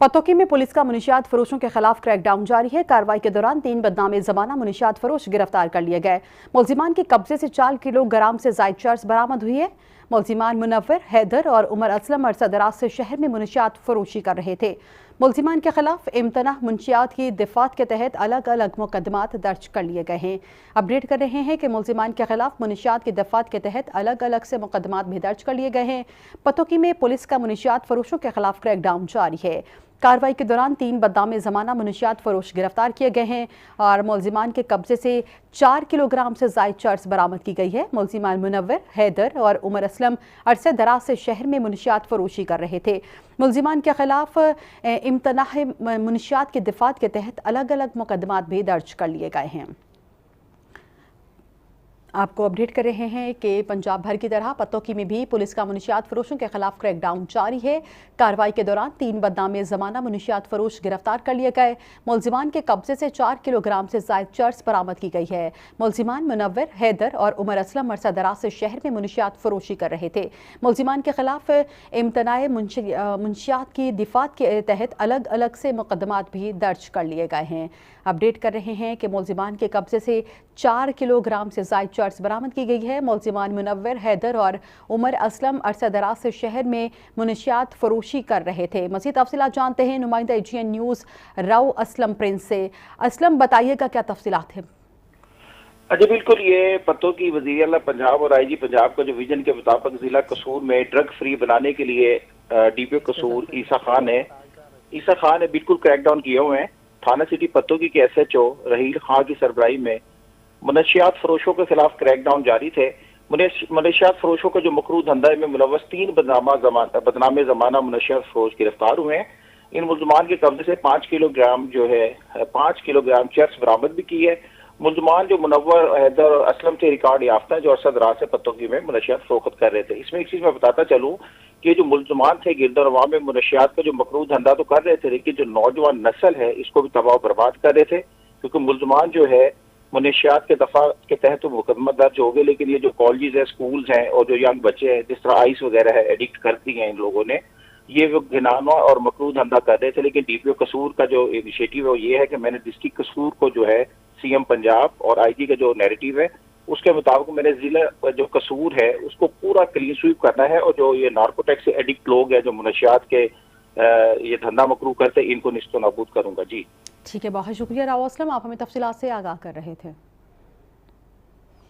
पतोकी में पुलिस का मुनशियात फरोशों के खिलाफ क्रैकडाउन जारी है। कार्रवाई के दौरान 3 बदनामे जमाना मुनशियात फरोश गिरफ्तार कर लिए गए। मुलजिमान के कब्जे से 4 किलोग्राम से जायद चर्स बरामद हुई है। मुलजिमान मुनव्वर, हैदर और उमर असलम अरसा दराज से शहर में मुनशियात फरोशी कर रहे थे। मुलजिमान के खिलाफ इम्तना मुनशियात की दिफात के तहत अलग अलग मुकदमात दर्ज कर लिए गए हैं। अपडेट कर रहे हैं कि मुलजिमान के खिलाफ मुनशियात की दिफात के तहत अलग अलग से मुकदमात भी दर्ज कर लिए गए हैं। पतोकी में पुलिस का मुनशियात फरोशों के खिलाफ क्रैकडाउन जारी है। कार्रवाई के दौरान 3 बदनामे जमाना मुनशियात फरोश गिरफ्तार किए गए हैं और मुलजिमान के कब्जे से 4 किलोग्राम से जायद चर्स बरामद की गई है। मुलजिमान मुनव्वर, हैदर और उमर असलम अरसे दराज से शहर में मुनशियात फरोशी कर रहे थे। मुलजिमान के खिलाफ इम्तनाह मुनशियात की दिफात के तहत अलग अलग मुकदमात भी दर्ज कर लिए गए हैं। आपको अपडेट कर रहे हैं कि पंजाब भर की तरह पतोकी में भी पुलिस का मुनशियात फरोशों के खिलाफ क्रैकडाउन जारी है। कार्रवाई के दौरान 3 बदनामे जमाना मुनशियात फरोश गिरफ्तार कर लिए गए। मुलजिमान के कब्जे से 4 किलोग्राम से जायद चर्स बरामद की गई है। मुलजिमान मुनव्वर, हैदर और उमर असलम अरसा दराज से शहर में मुनशियात फरोशी कर रहे थे। मुलजिमान के खिलाफ इम्तनाए मुनशियात की दिफात के तहत अलग अलग से मुकदमात भी दर्ज कर लिए गए हैं। अपडेट कर रहे हैं कि मुलजिमान के कब्जे से 4 किलोग्राम से जायद चर्स बरामद की गई है। मुलजिमान मुनव्वर, हैदर और उमर असलम अरसा दराज से शहर में मुनशियात फरोशी कर रहे थे। मज़ीद तफसीलात जानते हैं नुमाइंदा AGN news Rao Aslam Prince से। असलम, बताइएगा क्या तफसीलात हैं? जी बिल्कुल, ये पतोकी वज़ीर आला पंजाब और आईजी पंजाब का जो विजन के मुताबिक जिला कसूर में ड्रग फ्री बनाने के लिए डीपीओ कसूर ईसा खान ने बिल्कुल क्रैकडाउन किए हुए हैं। थाना सिटी पतोकी के एसएचओ रहील खान की सरबराही में मुनशियात फरोशों के खिलाफ क्रैकडाउन जारी थे। मुनशियात फरोशों का जो मकरू धंधा में मुलव्वस 3 बदनामे जमाना मुनशियात फरोश गिरफ्तार हुए हैं। इन मुलजमान के कब्जे से 5 किलोग्राम जो है 5 किलोग्राम चर्स बरामद भी की है। मुलजमान जो मुनव्वर, हैदर और असलम से रिकॉर्ड याफ्ता है जो अरसा दराज से पतोकी में मुनशियात फरोख्त कर रहे थे। इसमें एक चीज मैं बताता चलूँ कि जो मुलजमान थे गिरदरवा में मुनशियात का जो मकरू धंधा तो कर रहे थे, लेकिन जो नौजवान नस्ल है इसको भी तबाह बर्बाद कर रहे थे, क्योंकि मुलजमान जो है मुनशियात के दफा के तहत तो मुकदमा दर्ज हो गए, लेकिन ये जो कॉलेज है, स्कूल्स हैं और जो यंग बच्चे हैं, जिस तरह आइस वगैरह है एडिक्ट करती हैं इन लोगों ने, ये वो घिनाना और मकरू धंधा कर रहे थे। लेकिन डीपीओ कसूर का जो इनिशिएटिव है वो ये है कि मैंने डिस्ट्रिक्ट कसूर को जो है सीएम पंजाब और आईजी का जो नैरेटिव है उसके मुताबिक मैंने जिला जो कसूर है उसको पूरा क्लीन स्वीप करना है और जो ये नार्कोटिक्स से एडिक्ट लोग हैं जो मुनशियात के ये धंधा मकरू करते इनको निस्तो नाबूद करूंगा। जी ठीक है, बहुत शुक्रिया राव असलम, आप हमें तफसीलात से आगाह कर रहे थे।